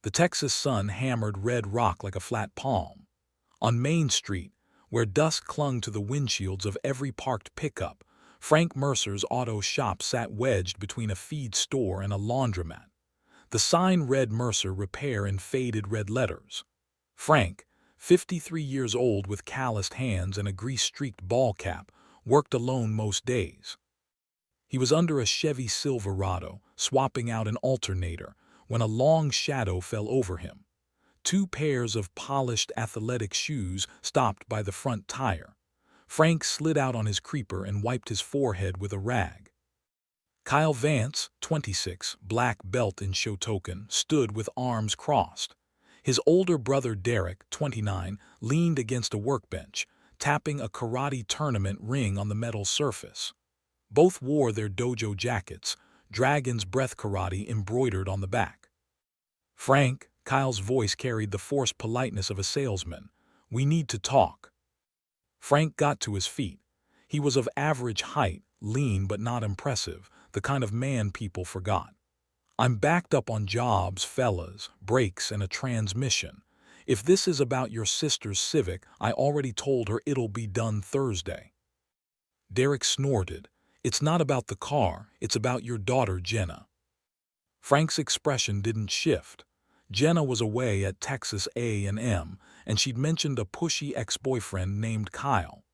The Texas sun hammered red rock like a flat palm. On Main Street, where dust clung to the windshields of every parked pickup, Frank Mercer's auto shop sat wedged between a feed store and a laundromat. The sign read Mercer Repair in faded red letters. Frank, 53 years old with calloused hands and a grease-streaked ball cap, worked alone most days. He was under a Chevy Silverado, swapping out an alternator, when a long shadow fell over him. Two pairs of polished athletic shoes stopped by the front tire. Frank slid out on his creeper and wiped his forehead with a rag. Kyle Vance, 26, black belt in Shotokan, stood with arms crossed. His older brother Derek, 29, leaned against a workbench, tapping a karate tournament ring on the metal surface. Both wore their dojo jackets, Dragon's Breath karate embroidered on the back. "Frank," Kyle's voice carried the forced politeness of a salesman, "we need to talk." Frank got to his feet. He was of average height, lean but not impressive, the kind of man people forgot. "I'm backed up on jobs, fellas, brakes, and a transmission. If this is about your sister's Civic, I already told her it'll be done Thursday." Derek snorted. "It's not about the car, it's about your daughter Jenna." Frank's expression didn't shift. Jenna was away at Texas A&M, and she'd mentioned a pushy ex-boyfriend named Kyle.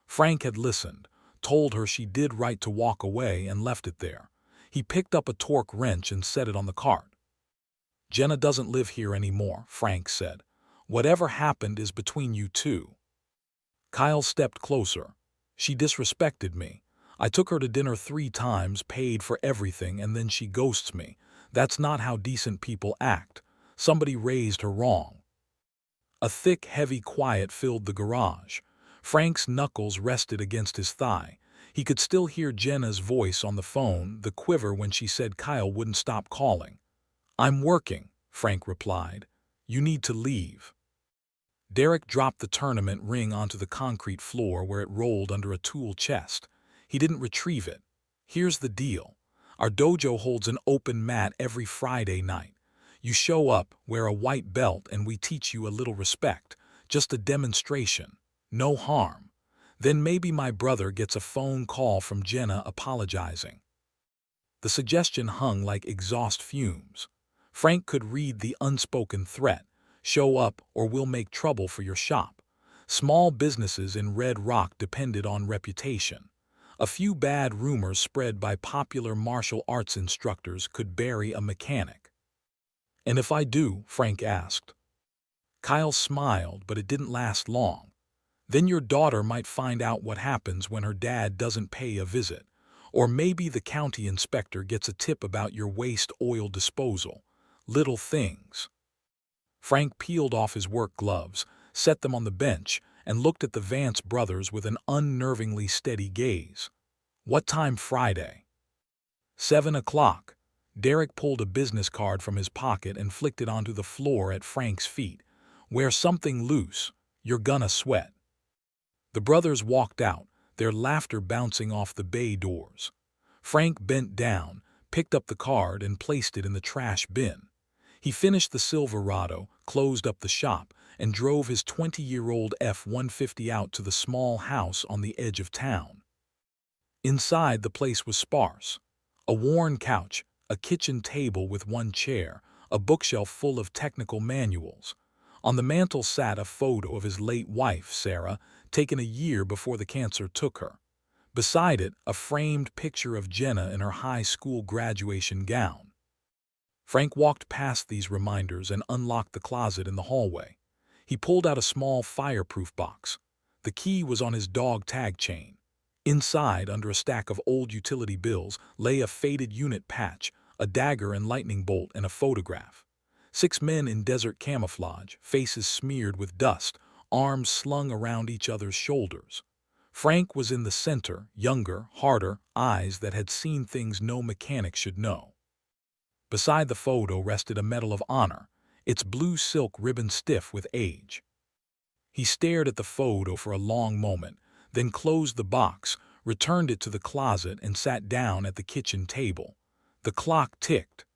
Frank had listened, told her she did right to walk away, and left it there. He picked up a torque wrench and set it on the cart. "Jenna doesn't live here anymore," Frank said. "Whatever happened is between you two." Kyle stepped closer. "She disrespected me. I took her to dinner 3 times, paid for everything, and then she ghosts me. That's not how decent people act. Somebody raised her wrong." A thick, heavy quiet filled the garage. Frank's knuckles rested against his thigh. He could still hear Jenna's voice on the phone, the quiver when she said Kyle wouldn't stop calling. "I'm working," Frank replied. "You need to leave." Derek dropped the tournament ring onto the concrete floor where it rolled under a tool chest. He didn't retrieve it. "Here's the deal. Our dojo holds an open mat every Friday night. You show up, wear a white belt, and we teach you a little respect. Just a demonstration. No harm. Then maybe my brother gets a phone call from Jenna apologizing." The suggestion hung like exhaust fumes. Frank could read the unspoken threat. "Show up or we'll make trouble for your shop." Small businesses in Red Rock depended on reputation. A few bad rumors spread by popular martial arts instructors could bury a mechanic. "And if I do?" Frank asked. Kyle smiled, but it didn't last long. "Then your daughter might find out what happens when her dad doesn't pay a visit. Or maybe the county inspector gets a tip about your waste oil disposal. Little things." Frank peeled off his work gloves, set them on the bench, and looked at the Vance brothers with an unnervingly steady gaze. "What time Friday?" 7 o'clock. Derek pulled a business card from his pocket and flicked it onto the floor at Frank's feet. "Wear something loose. You're gonna sweat." The brothers walked out, their laughter bouncing off the bay doors. Frank bent down, picked up the card, and placed it in the trash bin. He finished the Silverado, closed up the shop, and drove his 20-year-old F-150 out to the small house on the edge of town. Inside, the place was sparse. A worn couch, a kitchen table with one chair, a bookshelf full of technical manuals. On the mantel sat a photo of his late wife, Sarah, taken a year before the cancer took her. Beside it, a framed picture of Jenna in her high school graduation gown. Frank walked past these reminders and unlocked the closet in the hallway. He pulled out a small fireproof box. The key was on his dog tag chain. Inside, under a stack of old utility bills, lay a faded unit patch, a dagger and lightning bolt, and a photograph. 6 men in desert camouflage, faces smeared with dust, arms slung around each other's shoulders. Frank was in the center, younger, harder, eyes that had seen things no mechanic should know. Beside the photo rested a Medal of Honor, its blue silk ribbon stiff with age. He stared at the photo for a long moment, then closed the box, returned it to the closet, and sat down at the kitchen table. The clock ticked.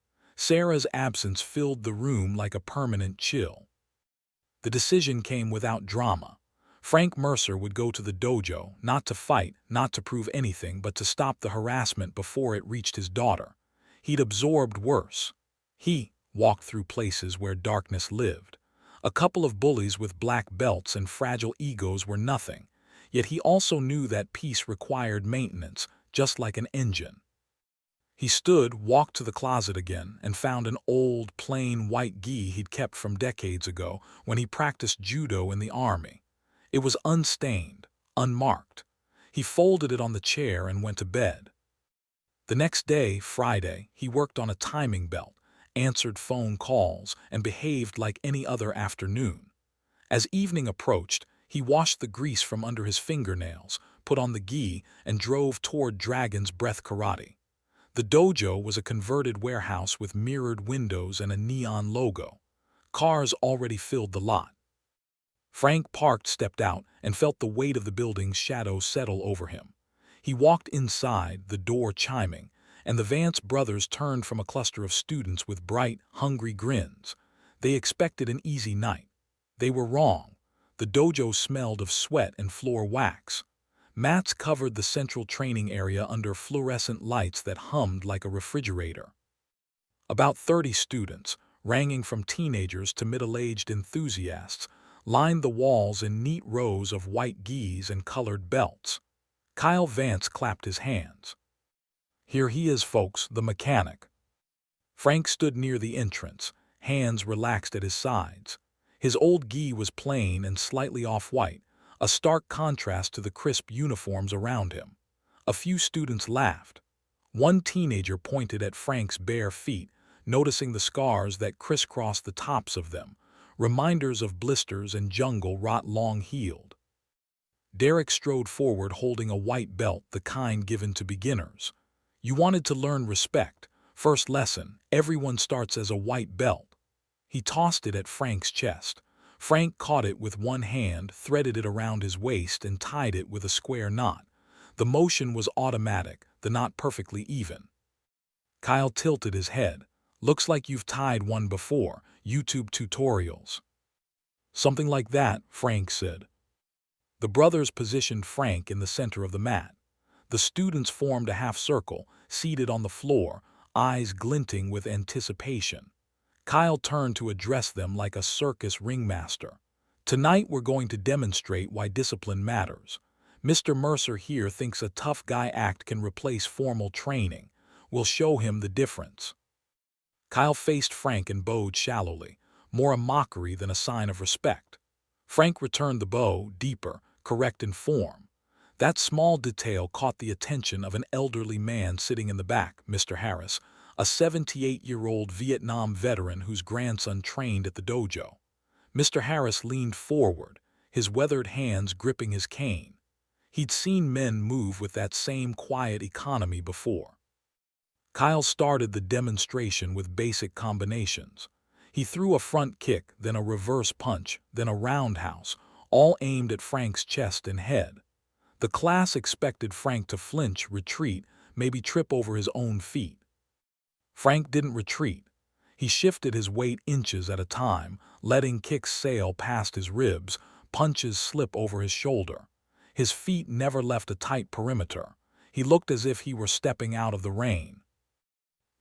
Sarah's absence filled the room like a permanent chill. The decision came without drama. Frank Mercer would go to the dojo, not to fight, not to prove anything, but to stop the harassment before it reached his daughter. He'd absorbed worse. He walked through places where darkness lived. A couple of bullies with black belts and fragile egos were nothing, yet he also knew that peace required maintenance, just like an engine. He walked to the closet again, and found an old, plain white gi he'd kept from decades ago when he practiced judo in the army. It was unstained, unmarked. He folded it on the chair and went to bed. The next day, Friday, he worked on a timing belt, answered phone calls, and behaved like any other afternoon. As evening approached, he washed the grease from under his fingernails, put on the gi, and drove toward Dragon's Breath Karate. The dojo was a converted warehouse with mirrored windows and a neon logo. Cars already filled the lot. Frank stepped out, and felt the weight of the building's shadow settle over him. He walked inside, the door chiming, and the Vance brothers turned from a cluster of students with bright, hungry grins. They expected an easy night. They were wrong. The dojo smelled of sweat and floor wax. Mats covered the central training area under fluorescent lights that hummed like a refrigerator. About 30 students, ranging from teenagers to middle-aged enthusiasts, lined the walls in neat rows of white gis and colored belts. Kyle Vance clapped his hands. "Here he is, folks, the mechanic." Frank stood near the entrance, hands relaxed at his sides. His old gi was plain and slightly off-white, a stark contrast to the crisp uniforms around him. A few students laughed. One teenager pointed at Frank's bare feet, noticing the scars that crisscrossed the tops of them, reminders of blisters and jungle rot long healed. Derek strode forward holding a white belt, the kind given to beginners. "You wanted to learn respect. First lesson, everyone starts as a white belt." He tossed it at Frank's chest. Frank caught it with one hand, threaded it around his waist, and tied it with a square knot. The motion was automatic, the knot perfectly even. Kyle tilted his head. "Looks like you've tied one before. YouTube tutorials." "Something like that," Frank said. The brothers positioned Frank in the center of the mat. The students formed a half circle, seated on the floor, eyes glinting with anticipation. Kyle turned to address them like a circus ringmaster. "Tonight we're going to demonstrate why discipline matters. Mr. Mercer here thinks a tough guy act can replace formal training. We'll show him the difference." Kyle faced Frank and bowed shallowly, more a mockery than a sign of respect. Frank returned the bow, deeper, correct in form. That small detail caught the attention of an elderly man sitting in the back, Mr. Harris, a 78-year-old Vietnam veteran whose grandson trained at the dojo. Mr. Harris leaned forward, his weathered hands gripping his cane. He'd seen men move with that same quiet economy before. Kyle started the demonstration with basic combinations. He threw a front kick, then a reverse punch, then a roundhouse, all aimed at Frank's chest and head. The class expected Frank to flinch, retreat, maybe trip over his own feet. Frank didn't retreat. He shifted his weight inches at a time, letting kicks sail past his ribs, punches slip over his shoulder. His feet never left a tight perimeter. He looked as if he were stepping out of the rain.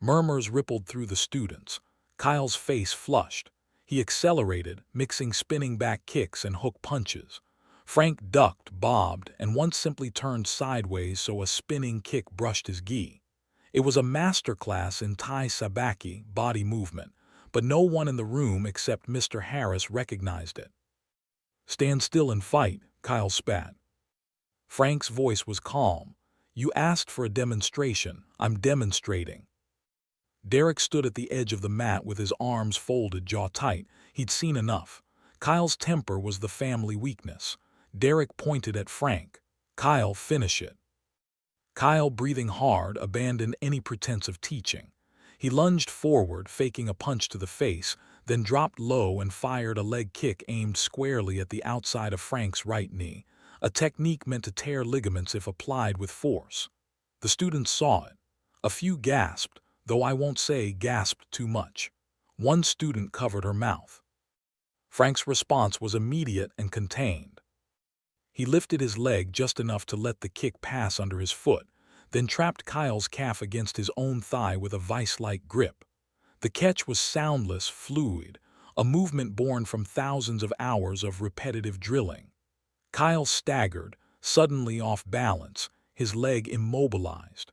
Murmurs rippled through the students. Kyle's face flushed. He accelerated, mixing spinning back kicks and hook punches. Frank ducked, bobbed, and once simply turned sideways so a spinning kick brushed his gi. It was a masterclass in Tai Sabaki, body movement, but no one in the room except Mr. Harris recognized it. "Stand still and fight," Kyle spat. Frank's voice was calm. "You asked for a demonstration. I'm demonstrating." Derek stood at the edge of the mat with his arms folded, jaw tight. He'd seen enough. Kyle's temper was the family weakness. Derek pointed at Frank. "Kyle, finish it." Kyle, breathing hard, abandoned any pretense of teaching. He lunged forward, faking a punch to the face, then dropped low and fired a leg kick aimed squarely at the outside of Frank's right knee, a technique meant to tear ligaments if applied with force. The students saw it. A few gasped, though I won't say gasped too much. One student covered her mouth. Frank's response was immediate and contained. He lifted his leg just enough to let the kick pass under his foot, then trapped Kyle's calf against his own thigh with a vice-like grip. The catch was soundless, fluid, a movement born from thousands of hours of repetitive drilling. Kyle staggered, suddenly off balance, his leg immobilized.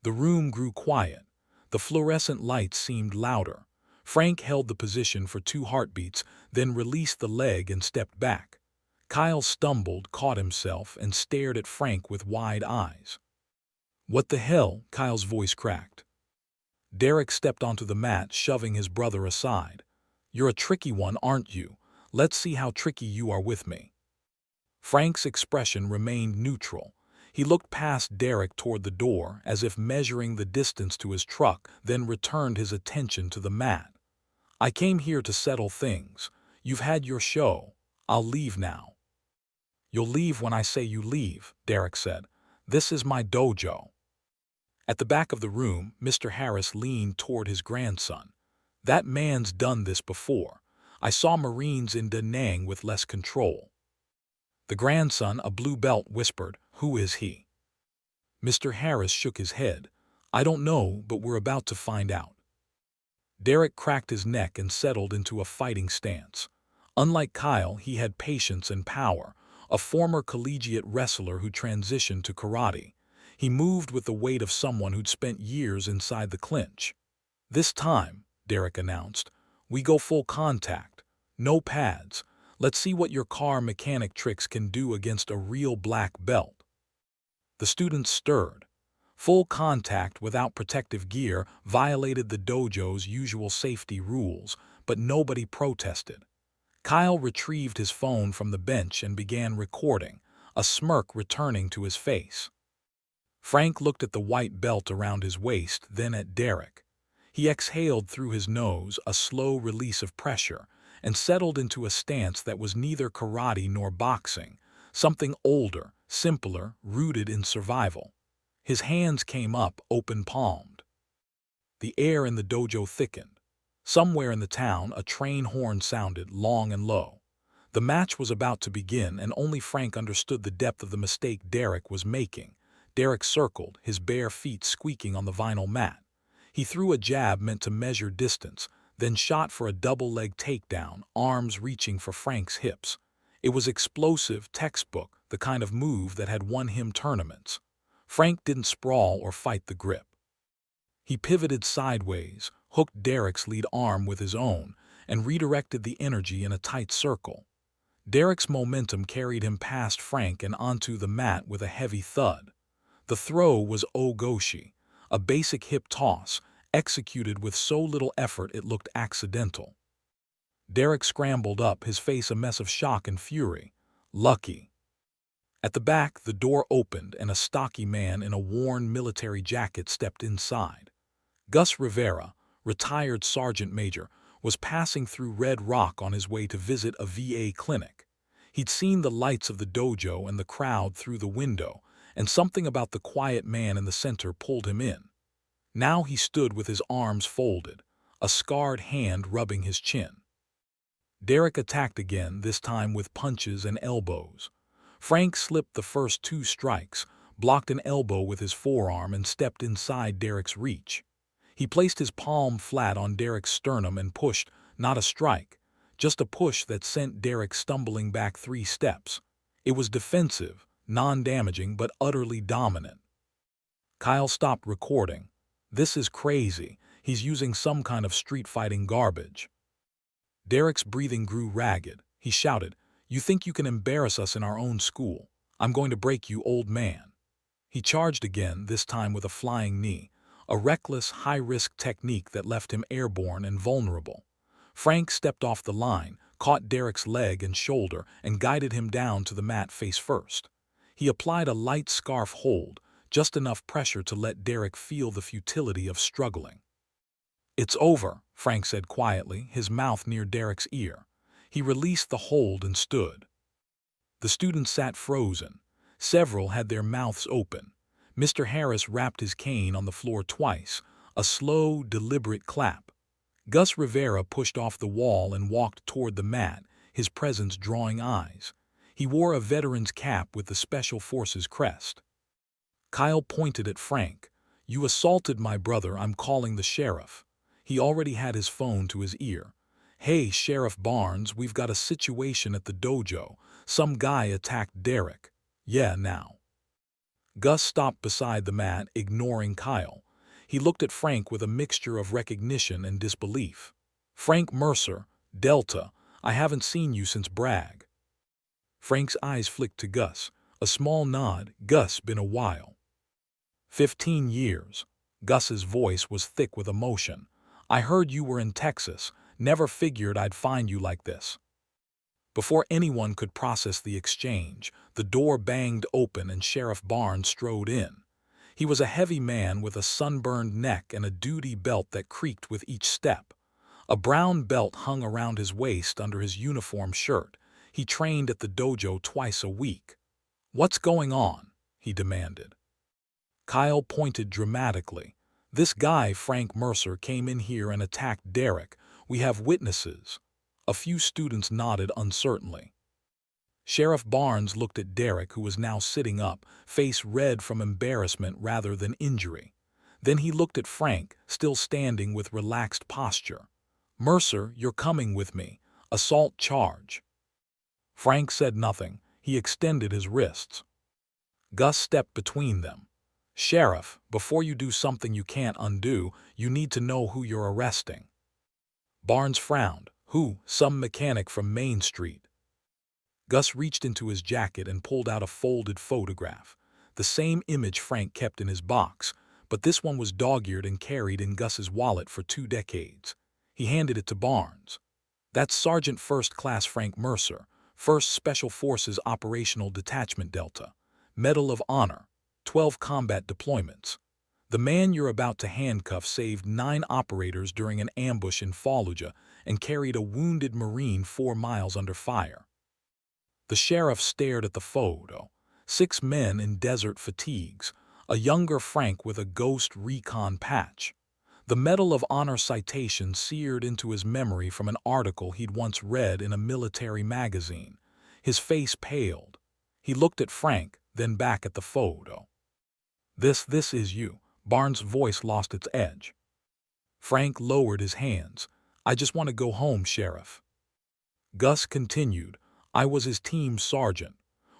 The room grew quiet. The fluorescent lights seemed louder. Frank held the position for 2 heartbeats, then released the leg and stepped back. Kyle stumbled, caught himself, and stared at Frank with wide eyes. "What the hell?" Kyle's voice cracked. Derek stepped onto the mat, shoving his brother aside. "You're a tricky one, aren't you? Let's see how tricky you are with me." Frank's expression remained neutral. He looked past Derek toward the door, as if measuring the distance to his truck, then returned his attention to the mat. "I came here to settle things. You've had your show. I'll leave now." "You'll leave when I say you leave," Derek said. "This is my dojo." At the back of the room, Mr. Harris leaned toward his grandson. "That man's done this before. I saw Marines in Da Nang with less control." The grandson, a blue belt, whispered, "Who is he?" Mr. Harris shook his head. "I don't know, but we're about to find out." Derek cracked his neck and settled into a fighting stance. Unlike Kyle, he had patience and power, a former collegiate wrestler who transitioned to karate. He moved with the weight of someone who'd spent years inside the clinch. "This time," Derek announced, "we go full contact. No pads. Let's see what your car mechanic tricks can do against a real black belt." The students stirred. Full contact without protective gear violated the dojo's usual safety rules, but nobody protested. Kyle retrieved his phone from the bench and began recording, a smirk returning to his face. Frank looked at the white belt around his waist, then at Derek. He exhaled through his nose, a slow release of pressure, and settled into a stance that was neither karate nor boxing, something older, simpler, rooted in survival. His hands came up, open-palmed. The air in the dojo thickened. Somewhere in the town, a train horn sounded, long and low. The match was about to begin, and only Frank understood the depth of the mistake Derek was making. Derek circled, his bare feet squeaking on the vinyl mat. He threw a jab meant to measure distance, then shot for a double-leg takedown, arms reaching for Frank's hips. It was explosive, textbook, the kind of move that had won him tournaments. Frank didn't sprawl or fight the grip. He pivoted sideways, hooked Derek's lead arm with his own, and redirected the energy in a tight circle. Derek's momentum carried him past Frank and onto the mat with a heavy thud. The throw was ogoshi, a basic hip toss, executed with so little effort it looked accidental. Derek scrambled up, his face a mess of shock and fury. Lucky. At the back, the door opened and a stocky man in a worn military jacket stepped inside. Gus Rivera, retired sergeant major, was passing through Red Rock on his way to visit a VA clinic. He'd seen the lights of the dojo and the crowd through the window, and something about the quiet man in the center pulled him in. Now he stood with his arms folded, a scarred hand rubbing his chin. Derek attacked again, this time with punches and elbows. Frank slipped the first 2 strikes, blocked an elbow with his forearm, and stepped inside Derek's reach. He placed his palm flat on Derek's sternum and pushed, not a strike, just a push that sent Derek stumbling back 3 steps. It was defensive, non-damaging, but utterly dominant. Kyle stopped recording. "This is crazy. He's using some kind of street fighting garbage." Derek's breathing grew ragged. He shouted, "You think you can embarrass us in our own school? I'm going to break you, old man." He charged again, this time with a flying knee, a reckless, high-risk technique that left him airborne and vulnerable. Frank stepped off the line, caught Derek's leg and shoulder, and guided him down to the mat face first. He applied a light scarf hold, just enough pressure to let Derek feel the futility of struggling. "It's over," Frank said quietly, his mouth near Derek's ear. He released the hold and stood. The students sat frozen. Several had their mouths open. Mr. Harris rapped his cane on the floor twice, A slow, deliberate clap. Gus Rivera pushed off the wall and walked toward the mat, his presence drawing eyes. He wore a veteran's cap with the Special Forces crest. Kyle pointed at Frank. "You assaulted my brother, I'm calling the sheriff." He already had his phone to his ear. "Hey, Sheriff Barnes, we've got a situation at the dojo. Some guy attacked Derek." "Yeah, now." Gus stopped beside the mat, ignoring Kyle. He looked at Frank with a mixture of recognition and disbelief. "Frank Mercer, Delta, I haven't seen you since Bragg." Frank's eyes flicked to Gus. A small nod. "Gus, been a while." 15 years. Gus's voice was thick with emotion. "I heard you were in Texas. Never figured I'd find you like this." Before anyone could process the exchange, the door banged open and Sheriff Barnes strode in. He was a heavy man with a sunburned neck and a duty belt that creaked with each step. A brown belt hung around his waist under his uniform shirt. He trained at the dojo twice a week. "What's going on?" he demanded. Kyle pointed dramatically. "This guy, Frank Mercer, came in here and attacked Derek. We have witnesses." A few students nodded uncertainly. Sheriff Barnes looked at Derek, who was now sitting up, face red from embarrassment rather than injury. Then he looked at Frank, still standing with relaxed posture. "Mercer, you're coming with me. Assault charge." Frank said nothing. He extended his wrists. Gus stepped between them. "Sheriff, before you do something you can't undo, you need to know who you're arresting." Barnes frowned. "Who?" "Some mechanic from Main Street." Gus reached into his jacket and pulled out a folded photograph. The same image Frank kept in his box, but this one was dog-eared and carried in Gus's wallet for 2 decades. He handed it to Barnes. "That's Sergeant First Class Frank Mercer, 1st Special Forces Operational Detachment Delta. Medal of Honor, 12 combat deployments. The man you're about to handcuff saved 9 operators during an ambush in Fallujah and carried a wounded Marine 4 miles under fire." The sheriff stared at the photo. 6 men in desert fatigues, a younger Frank with a ghost recon patch. The Medal of Honor citation seared into his memory from an article he'd once read in a military magazine. His face paled. He looked at Frank, then back at the photo. This is you." Barnes' voice lost its edge. Frank lowered his hands. "I just want to go home, Sheriff." Gus continued. "I was his team sergeant.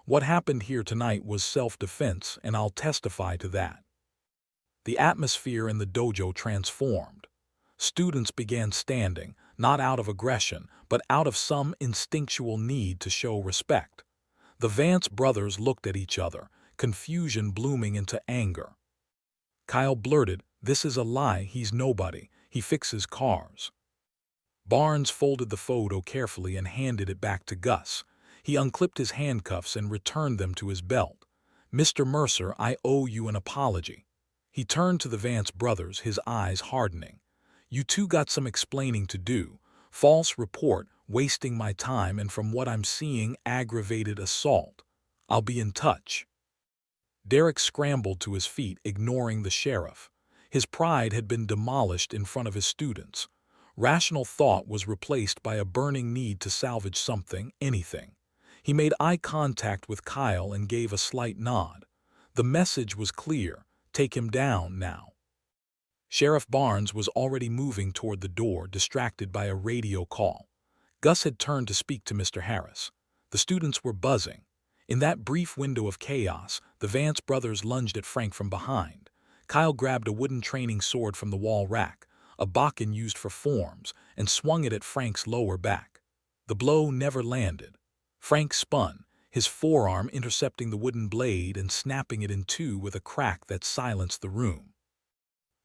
What happened here tonight was self-defense, and I'll testify to that." The atmosphere in the dojo transformed. Students began standing, not out of aggression, but out of some instinctual need to show respect. The Vance brothers looked at each other, confusion blooming into anger. Kyle blurted, "This is a lie, he's nobody. He fixes cars." Barnes folded the photo carefully and handed it back to Gus. He unclipped his handcuffs and returned them to his belt. "Mr. Mercer, I owe you an apology." He turned to the Vance brothers, his eyes hardening. "You two got some explaining to do. False report, wasting my time, and from what I'm seeing, aggravated assault. I'll be in touch." Derek scrambled to his feet, ignoring the sheriff. His pride had been demolished in front of his students. Rational thought was replaced by a burning need to salvage something, anything. He made eye contact with Kyle and gave a slight nod. The message was clear: take him down now. Sheriff Barnes was already moving toward the door, distracted by a radio call. Gus had turned to speak to Mr. Harris. The students were buzzing. In that brief window of chaos, the Vance brothers lunged at Frank from behind. Kyle grabbed a wooden training sword from the wall rack, a bakken used for forms, and swung it at Frank's lower back. The blow never landed. Frank spun, his forearm intercepting the wooden blade and snapping it in two with a crack that silenced the room.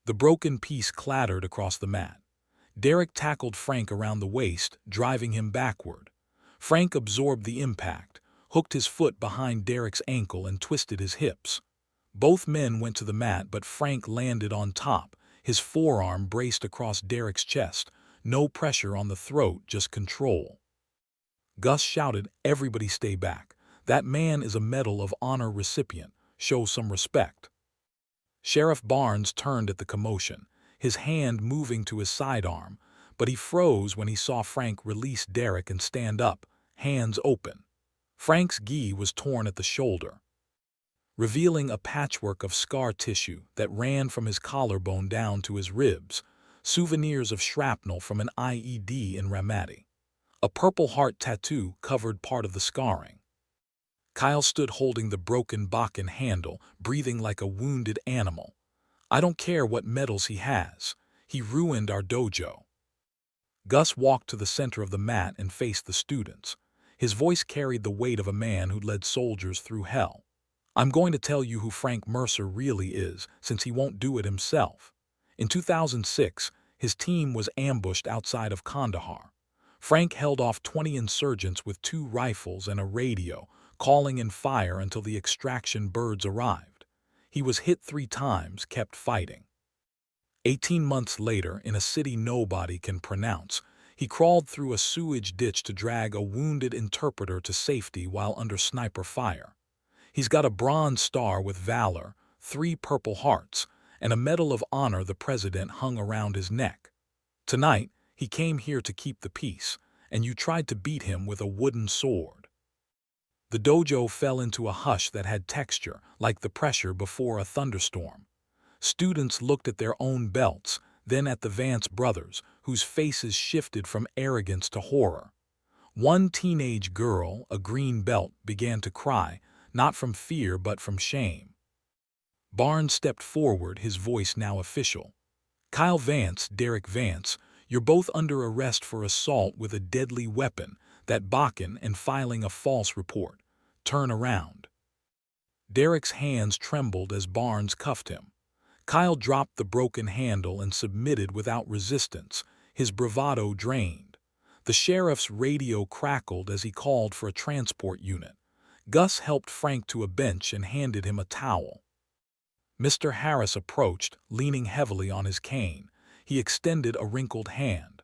The broken piece clattered across the mat. Derek tackled Frank around the waist, driving him backward. Frank absorbed the impact, hooked his foot behind Derek's ankle and twisted his hips. Both men went to the mat, but Frank landed on top, his forearm braced across Derek's chest. No pressure on the throat, just control. Gus shouted, "Everybody stay back. That man is a Medal of Honor recipient. Show some respect." Sheriff Barnes turned at the commotion. his hand moving to his sidearm, but he froze when he saw Frank release Derek and stand up, hands open. Frank's gi was torn at the shoulder, revealing a patchwork of scar tissue that ran from his collarbone down to his ribs, souvenirs of shrapnel from an IED in Ramadi. A Purple Heart tattoo covered part of the scarring. Kyle stood holding the broken Bakken handle, breathing like a wounded animal. I don't care what medals he has. He ruined our dojo. Gus walked to the center of the mat and faced the students. His voice carried the weight of a man who led soldiers through hell. I'm going to tell you who Frank Mercer really is, since he won't do it himself. In 2006, his team was ambushed outside of Kandahar. Frank held off 20 insurgents with 2 rifles and a radio, calling in fire until the extraction birds arrived. He was hit 3 times, kept fighting. 18 months later, in a city nobody can pronounce, he crawled through a sewage ditch to drag a wounded interpreter to safety while under sniper fire. He's got a Bronze Star with Valor, 3 Purple Hearts, and a Medal of Honor the President hung around his neck. Tonight, he came here to keep the peace, and you tried to beat him with a wooden sword. The dojo fell into a hush that had texture, like the pressure before a thunderstorm. Students looked at their own belts, then at the Vance brothers, whose faces shifted from arrogance to horror. One teenage girl, a green belt, began to cry, not from fear but from shame. Barnes stepped forward, his voice now official. Kyle Vance, Derek Vance, you're both under arrest for assault with a deadly weapon, that Bakken, and filing a false report. Turn around. Derek's hands trembled as Barnes cuffed him. Kyle dropped the broken handle and submitted without resistance, his bravado drained. The sheriff's radio crackled as he called for a transport unit. Gus helped Frank to a bench and handed him a towel. Mr. Harris approached, leaning heavily on his cane. He extended a wrinkled hand.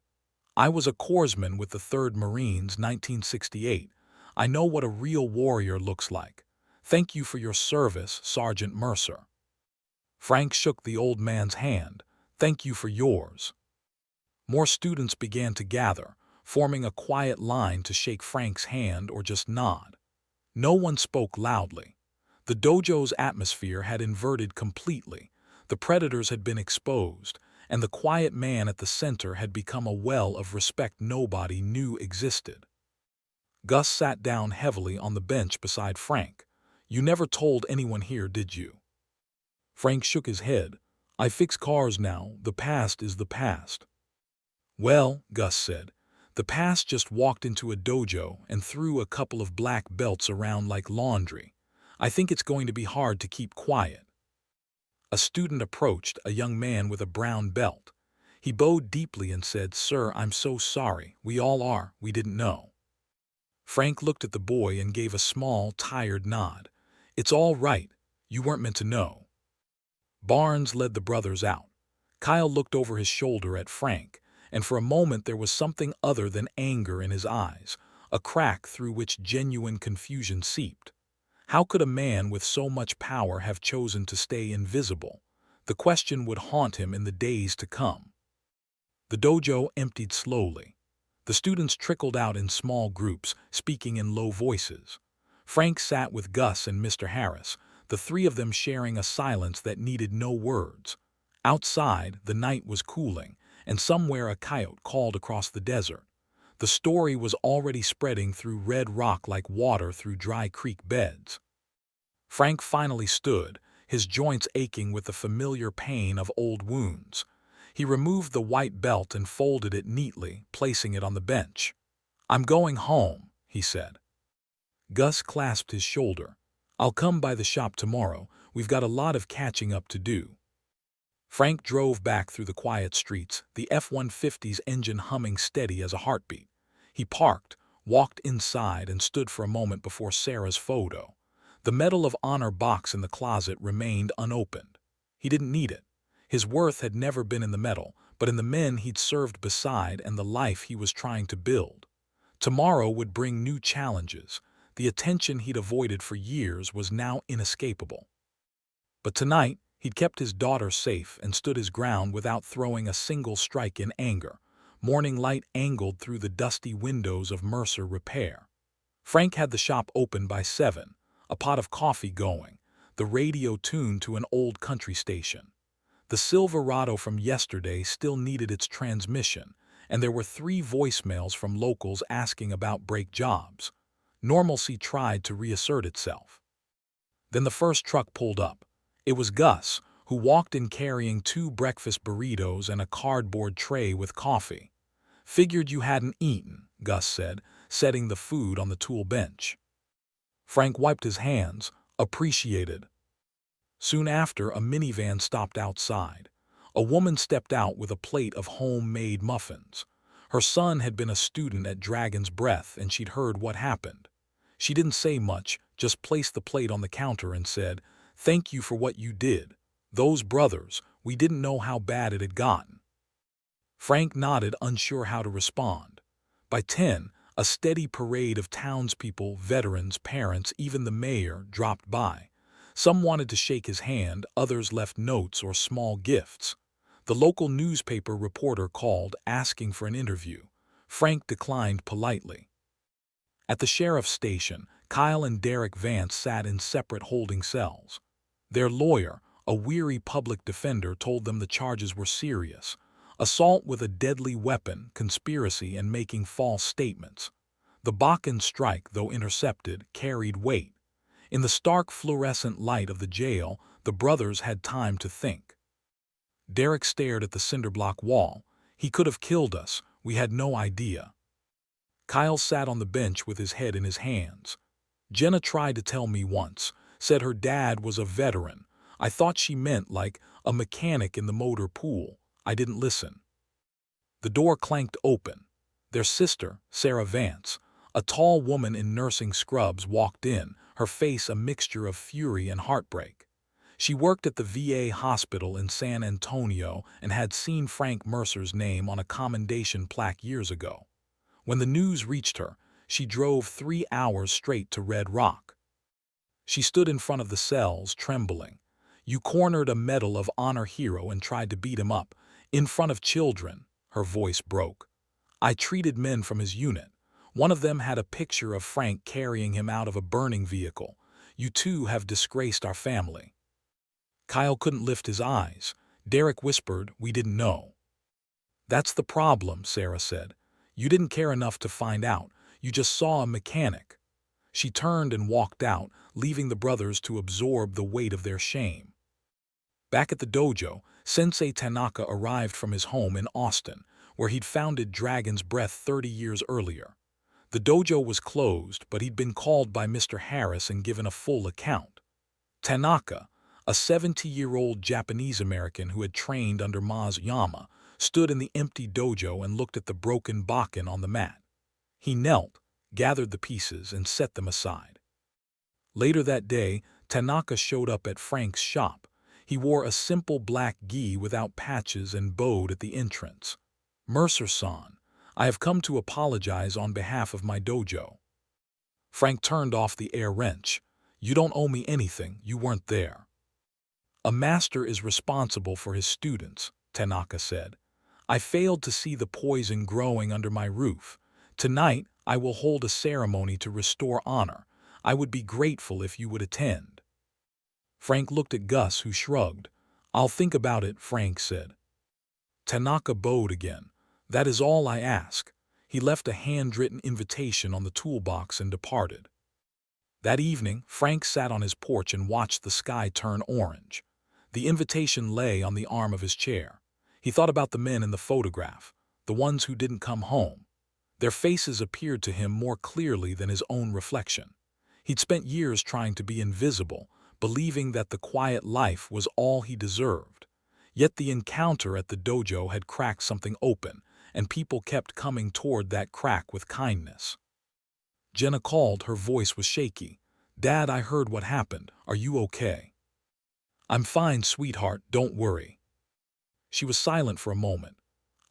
I was a corpsman with the 3rd Marines, 1968. I know what a real warrior looks like. Thank you for your service, Sergeant Mercer. Frank shook the old man's hand. Thank you for yours. More students began to gather, forming a quiet line to shake Frank's hand or just nod. No one spoke loudly. The dojo's atmosphere had inverted completely. The predators had been exposed, and the quiet man at the center had become a well of respect nobody knew existed. Gus sat down heavily on the bench beside Frank. You never told anyone here, did you? Frank shook his head. I fix cars now. The past is the past. Well, Gus said, the past just walked into a dojo and threw a couple of black belts around like laundry. I think it's going to be hard to keep quiet. A student approached, a young man with a brown belt. He bowed deeply and said, Sir, I'm so sorry. We all are. We didn't know. Frank looked at the boy and gave a small, tired nod. It's all right. You weren't meant to know. Barnes led the brothers out. Kyle looked over his shoulder at Frank, and for a moment there was something other than anger in his eyes, a crack through which genuine confusion seeped. How could a man with so much power have chosen to stay invisible? The question would haunt him in the days to come. The dojo emptied slowly. The students trickled out in small groups, speaking in low voices. Frank sat with Gus and Mr. Harris, the 3 of them sharing a silence that needed no words. Outside, the night was cooling, and somewhere a coyote called across the desert. The story was already spreading through red rock like water through dry creek beds. Frank finally stood, his joints aching with the familiar pain of old wounds. He removed the white belt and folded it neatly, placing it on the bench. I'm going home, he said. Gus clasped his shoulder. I'll come by the shop tomorrow. We've got a lot of catching up to do. Frank drove back through the quiet streets, the F-150's engine humming steady as a heartbeat. He parked, walked inside, and stood for a moment before Sarah's photo. The Medal of Honor box in the closet remained unopened. He didn't need it. His worth had never been in the medal, but in the men he'd served beside and the life he was trying to build. Tomorrow would bring new challenges. The attention he'd avoided for years was now inescapable. But tonight, He'd kept his daughter safe and stood his ground without throwing a single strike in anger. Morning light angled through the dusty windows of Mercer Repair. Frank had the shop open by 7, a pot of coffee going, the radio tuned to an old country station. The Silverado from yesterday still needed its transmission, and there were 3 voicemails from locals asking about brake jobs. Normalcy tried to reassert itself. Then the first truck pulled up. It was Gus, who walked in carrying 2 breakfast burritos and a cardboard tray with coffee. "Figured you hadn't eaten," Gus said, setting the food on the tool bench. Frank wiped his hands, appreciated. Soon after, a minivan stopped outside. A woman stepped out with a plate of homemade muffins. Her son had been a student at Dragon's Breath and she'd heard what happened. She didn't say much, just placed the plate on the counter and said, "Thank you for what you did. Those brothers, we didn't know how bad it had gotten." Frank nodded, unsure how to respond. By 10, a steady parade of townspeople, veterans, parents, even the mayor, dropped by. Some wanted to shake his hand, others left notes or small gifts. The local newspaper reporter called, asking for an interview. Frank declined politely. At the sheriff's station, Kyle and Derek Vance sat in separate holding cells. Their lawyer, a weary public defender, told them the charges were serious: assault with a deadly weapon, conspiracy, and making false statements. The Bakken strike, though intercepted, carried weight. In the stark fluorescent light of the jail, the brothers had time to think. Derek stared at the cinderblock wall. "He could have killed us. We had no idea." Kyle sat on the bench with his head in his hands. "Jenna tried to tell me once, said her dad was a veteran. I thought she meant like a mechanic in the motor pool. I didn't listen." The door clanked open. Their sister, Sarah Vance, a tall woman in nursing scrubs, walked in, her face a mixture of fury and heartbreak. She worked at the VA hospital in San Antonio and had seen Frank Mercer's name on a commendation plaque years ago. When the news reached her, she drove 3 hours straight to Red Rock. She stood in front of the cells, trembling. "You cornered a Medal of Honor hero and tried to beat him up, in front of children," her voice broke. "I treated men from his unit. One of them had a picture of Frank carrying him out of a burning vehicle. You two have disgraced our family." Kyle couldn't lift his eyes. Derek whispered, "We didn't know." "That's the problem," Sarah said. "You didn't care enough to find out. You just saw a mechanic." She turned and walked out, leaving the brothers to absorb the weight of their shame. Back at the dojo, Sensei Tanaka arrived from his home in Austin, where he'd founded Dragon's Breath 30 years earlier. The dojo was closed, but he'd been called by Mr. Harris and given a full account. Tanaka, a 70-year-old Japanese-American who had trained under Maz Yama, stood in the empty dojo and looked at the broken bakken on the mat. He knelt, gathered the pieces, and set them aside. Later that day, Tanaka showed up at Frank's shop. He wore a simple black gi without patches and bowed at the entrance. "Mercer-san, I have come to apologize on behalf of my dojo." Frank turned off the air wrench. "You don't owe me anything, you weren't there." "A master is responsible for his students," Tanaka said. "I failed to see the poison growing under my roof. Tonight, I will hold a ceremony to restore honor. I would be grateful if you would attend." Frank looked at Gus, who shrugged. "I'll think about it," Frank said. Tanaka bowed again. "That is all I ask." He left a handwritten invitation on the toolbox and departed. That evening, Frank sat on his porch and watched the sky turn orange. The invitation lay on the arm of his chair. He thought about the men in the photograph, the ones who didn't come home. Their faces appeared to him more clearly than his own reflection. He'd spent years trying to be invisible, believing that the quiet life was all he deserved. Yet the encounter at the dojo had cracked something open, and people kept coming toward that crack with kindness. Jenna called, her voice was shaky. "Dad, I heard what happened. Are you okay?" "I'm fine, sweetheart, don't worry." She was silent for a moment.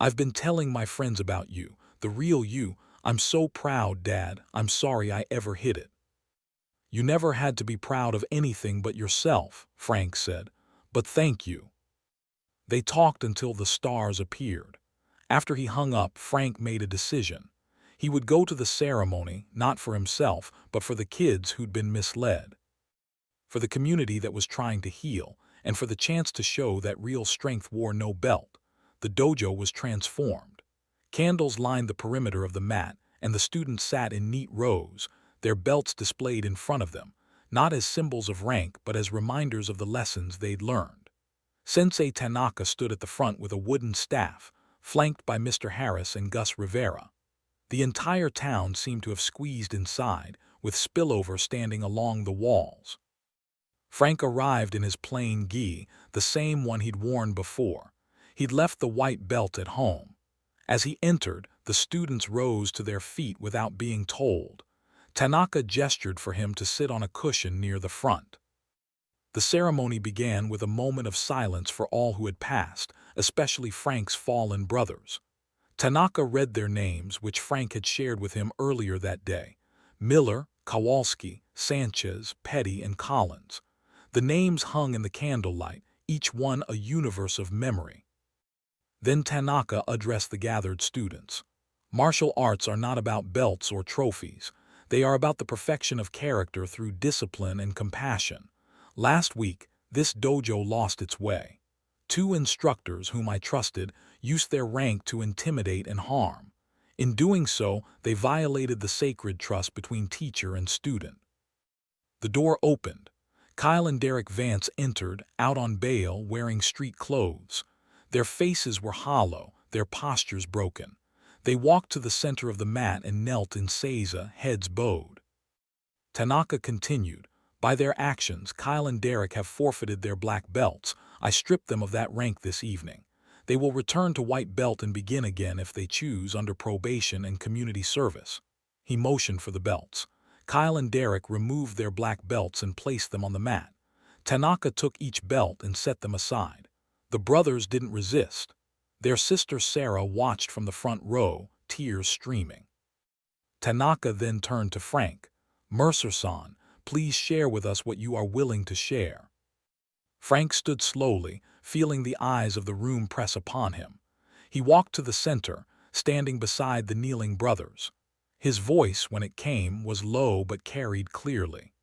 "I've been telling my friends about you, the real you. I'm so proud, Dad. I'm sorry I ever hid it." "You never had to be proud of anything but yourself," Frank said. But thank you." They talked until the stars appeared. After he hung up, Frank made a decision. He would go to the ceremony, not for himself, but for the kids who'd been misled, for the community that was trying to heal, and for the chance to show that real strength wore no belt. The dojo was transformed. Candles lined the perimeter of the mat, and the students sat in neat rows, their belts displayed in front of them, not as symbols of rank but as reminders of the lessons they'd learned. Sensei Tanaka stood at the front with a wooden staff, flanked by Mr. Harris and Gus Rivera. The entire town seemed to have squeezed inside, with spillover standing along the walls. Frank arrived in his plain gi, the same one he'd worn before. He'd left the white belt at home. As he entered, the students rose to their feet without being told. Tanaka gestured for him to sit on a cushion near the front. The ceremony began with a moment of silence for all who had passed, especially Frank's fallen brothers. Tanaka read their names, which Frank had shared with him earlier that day: Miller, Kowalski, Sanchez, Petty, and Collins. The names hung in the candlelight, each one a universe of memory. Then Tanaka addressed the gathered students. Martial arts are not about belts or trophies. They are about the perfection of character through discipline and compassion. Last week, this dojo lost its way. 2 instructors whom I trusted used their rank to intimidate and harm. In doing so, they violated the sacred trust between teacher and student. The door opened. Kyle and Derek Vance entered, out on bail, wearing street clothes. Their faces were hollow, their postures broken. They walked to the center of the mat and knelt in seiza, heads bowed. Tanaka continued, "By their actions, Kyle and Derek have forfeited their black belts. I stripped them of that rank this evening. They will return to white belt and begin again if they choose, under probation and community service." He motioned for the belts. Kyle and Derek removed their black belts and placed them on the mat. Tanaka took each belt and set them aside. The brothers didn't resist. Their sister Sarah watched from the front row, tears streaming. Tanaka then turned to Frank. "Mercer-san, please share with us what you are willing to share." Frank stood slowly, feeling the eyes of the room press upon him. He walked to the center, standing beside the kneeling brothers. His voice, when it came, was low but carried clearly.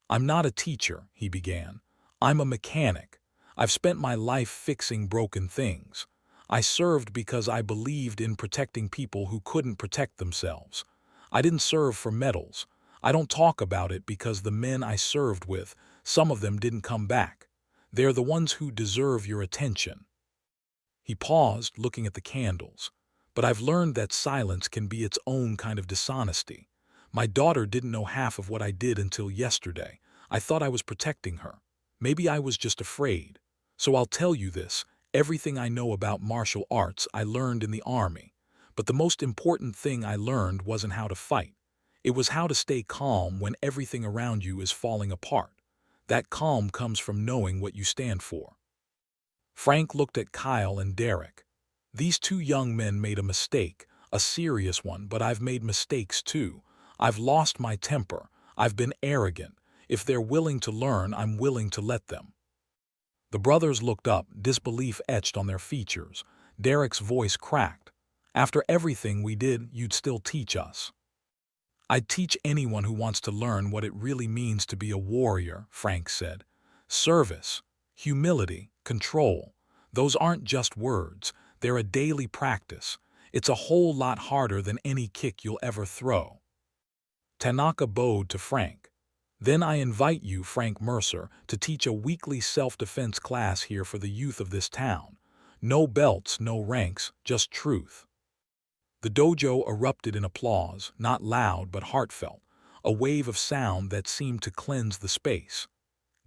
"I'm not a teacher," he began. "I'm a mechanic. I've spent my life fixing broken things. I served because I believed in protecting people who couldn't protect themselves. I didn't serve for medals. I don't talk about it because the men I served with, some of them didn't come back. They're the ones who deserve your attention." He paused, looking at the candles. "But I've learned that silence can be its own kind of dishonesty. My daughter didn't know half of what I did until yesterday. I thought I was protecting her. Maybe I was just afraid. So I'll tell you this. Everything I know about martial arts I learned in the army. But the most important thing I learned wasn't how to fight. It was how to stay calm when everything around you is falling apart. That calm comes from knowing what you stand for." Frank looked at Kyle and Derek. "These 2 young men made a mistake, a serious one, but I've made mistakes too. I've lost my temper. I've been arrogant. If they're willing to learn, I'm willing to let them." The brothers looked up, disbelief etched on their features. Derek's voice cracked. "After everything we did, you'd still teach us?" "I'd teach anyone who wants to learn what it really means to be a warrior," Frank said. "Service, humility, control. Those aren't just words. They're a daily practice. It's a whole lot harder than any kick you'll ever throw." Tanaka bowed to Frank. "Then I invite you, Frank Mercer, to teach a weekly self-defense class here for the youth of this town. No belts, no ranks, just truth." The dojo erupted in applause, not loud but heartfelt, a wave of sound that seemed to cleanse the space.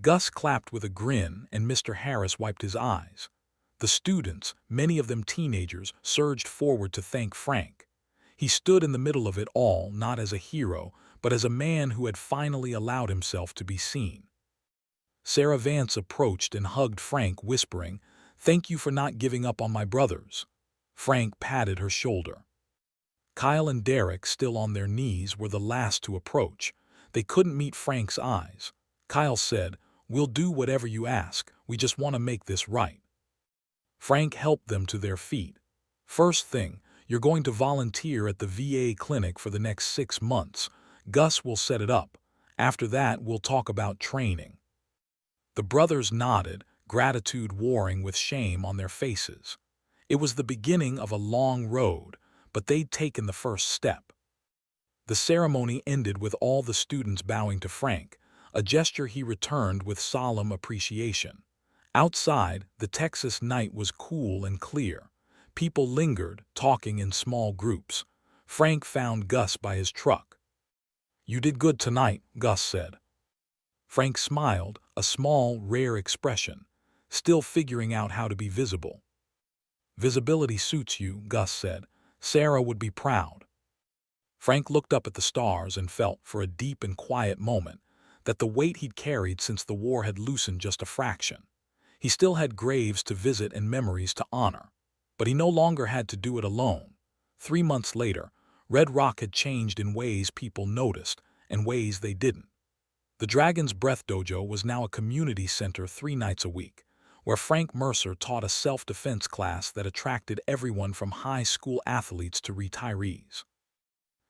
Gus clapped with a grin, and Mr. Harris wiped his eyes. The students, many of them teenagers, surged forward to thank Frank. He stood in the middle of it all, not as a hero, but as a man who had finally allowed himself to be seen. Sarah Vance approached and hugged Frank, whispering, "Thank you for not giving up on my brothers." Frank patted her shoulder. Kyle and Derek, still on their knees, were the last to approach. They couldn't meet Frank's eyes. Kyle said, "We'll do whatever you ask, we just want to make this right." Frank helped them to their feet. "First thing, you're going to volunteer at the VA clinic for the next 6 months. Gus will set it up. After that, we'll talk about training." The brothers nodded, gratitude warring with shame on their faces. It was the beginning of a long road, but they'd taken the first step. The ceremony ended with all the students bowing to Frank, a gesture he returned with solemn appreciation. Outside, the Texas night was cool and clear. People lingered, talking in small groups. Frank found Gus by his truck. "You did good tonight," Gus said. Frank smiled, a small, rare expression, still figuring out how to be visible. "Visibility suits you," Gus said. "Sarah would be proud." Frank looked up at the stars and felt, for a deep and quiet moment, that the weight he'd carried since the war had loosened just a fraction. He still had graves to visit and memories to honor, but he no longer had to do it alone. 3 months later, Red Rock had changed in ways people noticed and ways they didn't. The Dragon's Breath Dojo was now a community center 3 nights a week, where Frank Mercer taught a self-defense class that attracted everyone from high school athletes to retirees.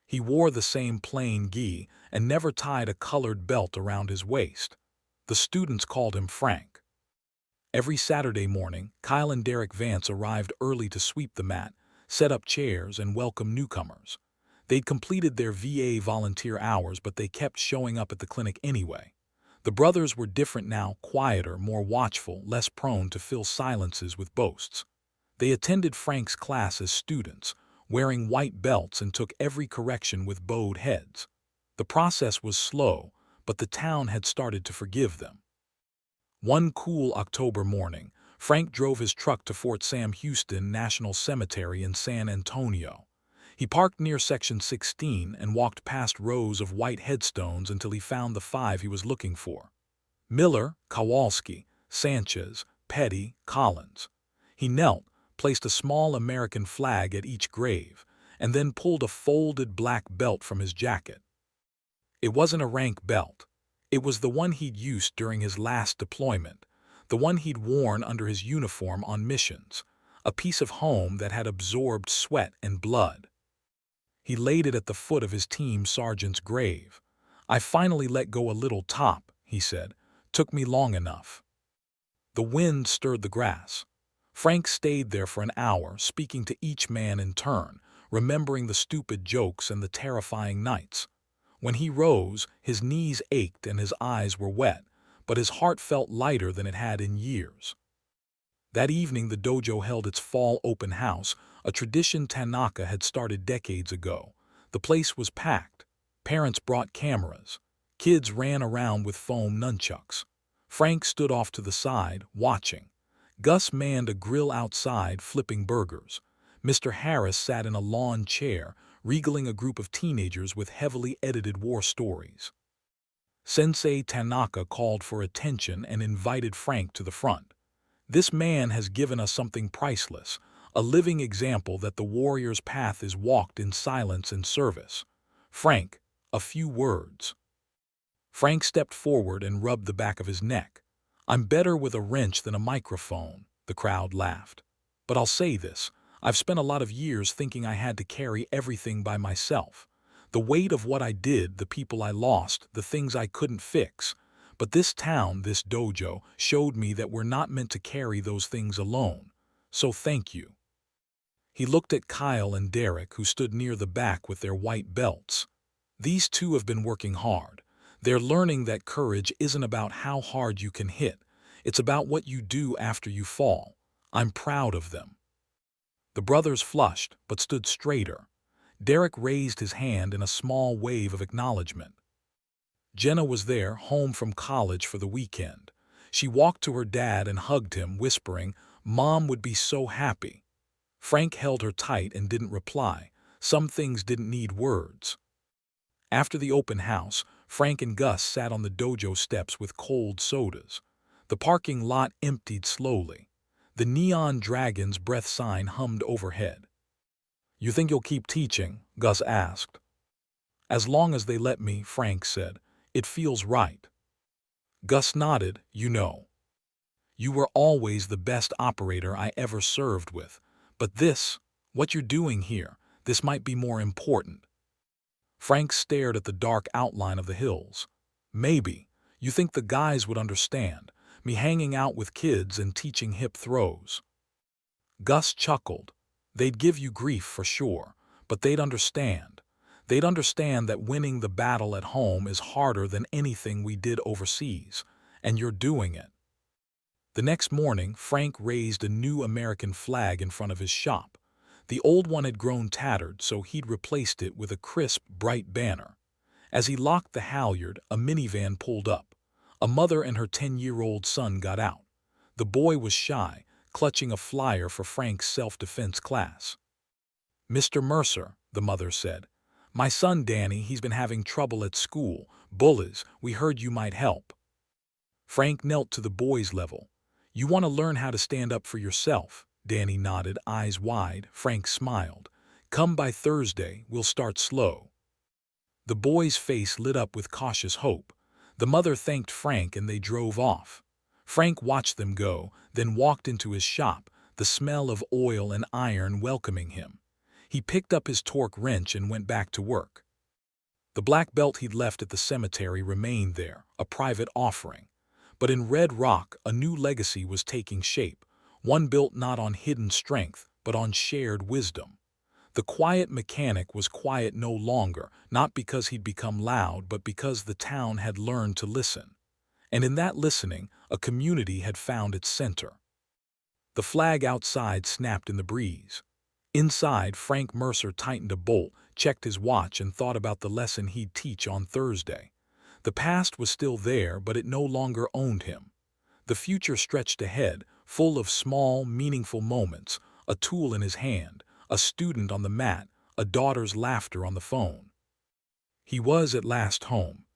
He wore the same plain gi and never tied a colored belt around his waist. The students called him Frank. Every Saturday morning, Kyle and Derek Vance arrived early to sweep the mat, set up chairs, and welcome newcomers. They'd completed their VA volunteer hours, but they kept showing up at the clinic anyway. The brothers were different now, quieter, more watchful, less prone to fill silences with boasts. They attended Frank's class as students, wearing white belts, and took every correction with bowed heads. The process was slow, but the town had started to forgive them. One cool October morning, Frank drove his truck to Fort Sam Houston National Cemetery in San Antonio. He parked near Section 16 and walked past rows of white headstones until he found the 5 he was looking for: Miller, Kowalski, Sanchez, Petty, Collins. He knelt, placed a small American flag at each grave, and then pulled a folded black belt from his jacket. It wasn't a rank belt. It was the one he'd used during his last deployment, the one he'd worn under his uniform on missions, a piece of home that had absorbed sweat and blood. He laid it at the foot of his team sergeant's grave. "I finally let go a little top," he said. "Took me long enough." The wind stirred the grass. Frank stayed there for an hour, speaking to each man in turn, remembering the stupid jokes and the terrifying nights. When he rose, his knees ached and his eyes were wet, but his heart felt lighter than it had in years. That evening the dojo held its fall open house, a tradition Tanaka had started decades ago. The place was packed. Parents brought cameras. Kids ran around with foam nunchucks. Frank stood off to the side, watching. Gus manned a grill outside, flipping burgers. Mr. Harris sat in a lawn chair, regaling a group of teenagers with heavily edited war stories. Sensei Tanaka called for attention and invited Frank to the front. "This man has given us something priceless, a living example that the warrior's path is walked in silence and service. Frank, a few words." Frank stepped forward and rubbed the back of his neck. "I'm better with a wrench than a microphone," the crowd laughed. "But I'll say this. I've spent a lot of years thinking I had to carry everything by myself. The weight of what I did, the people I lost, the things I couldn't fix. But this town, this dojo, showed me that we're not meant to carry those things alone. So thank you." He looked at Kyle and Derek, who stood near the back with their white belts. These two have been working hard. They're learning that courage isn't about how hard you can hit. It's about what you do after you fall. I'm proud of them. The brothers flushed, but stood straighter. Derek raised his hand in a small wave of acknowledgement. Jenna was there, home from college for the weekend. She walked to her dad and hugged him, whispering, "Mom would be so happy." Frank held her tight and didn't reply. Some things didn't need words. After the open house, Frank and Gus sat on the dojo steps with cold sodas. The parking lot emptied slowly. The neon dragon's breath sign hummed overhead. "You think you'll keep teaching?" Gus asked. "As long as they let me," Frank said. "It feels right." Gus nodded. You were always the best operator I ever served with. But what you're doing here, this might be more important. Frank stared at the dark outline of the hills. Maybe. You think the guys would understand, me hanging out with kids and teaching hip throws. Gus chuckled. They'd give you grief for sure, but they'd understand. They'd understand that winning the battle at home is harder than anything we did overseas, and you're doing it. The next morning, Frank raised a new American flag in front of his shop. The old one had grown tattered, so he'd replaced it with a crisp, bright banner. As he locked the halyard, a minivan pulled up. A mother and her 10-year-old son got out. The boy was shy, clutching a flyer for Frank's self-defense class. "Mr. Mercer," the mother said, "my son Danny, he's been having trouble at school. Bullies, we heard you might help." Frank knelt to the boy's level. "You want to learn how to stand up for yourself?" Danny nodded, eyes wide. Frank smiled. "Come by Thursday, we'll start slow." The boy's face lit up with cautious hope. The mother thanked Frank and they drove off. Frank watched them go, then walked into his shop, the smell of oil and iron welcoming him. He picked up his torque wrench and went back to work. The black belt he'd left at the cemetery remained there, a private offering. But in Red Rock, a new legacy was taking shape, one built not on hidden strength, but on shared wisdom. The quiet mechanic was quiet no longer, not because he'd become loud, but because the town had learned to listen. And in that listening, a community had found its center. The flag outside snapped in the breeze. Inside, Frank Mercer tightened a bolt, checked his watch, and thought about the lesson he'd teach on Thursday. The past was still there, but it no longer owned him. The future stretched ahead, full of small, meaningful moments, a tool in his hand, a student on the mat, a daughter's laughter on the phone. He was at last home,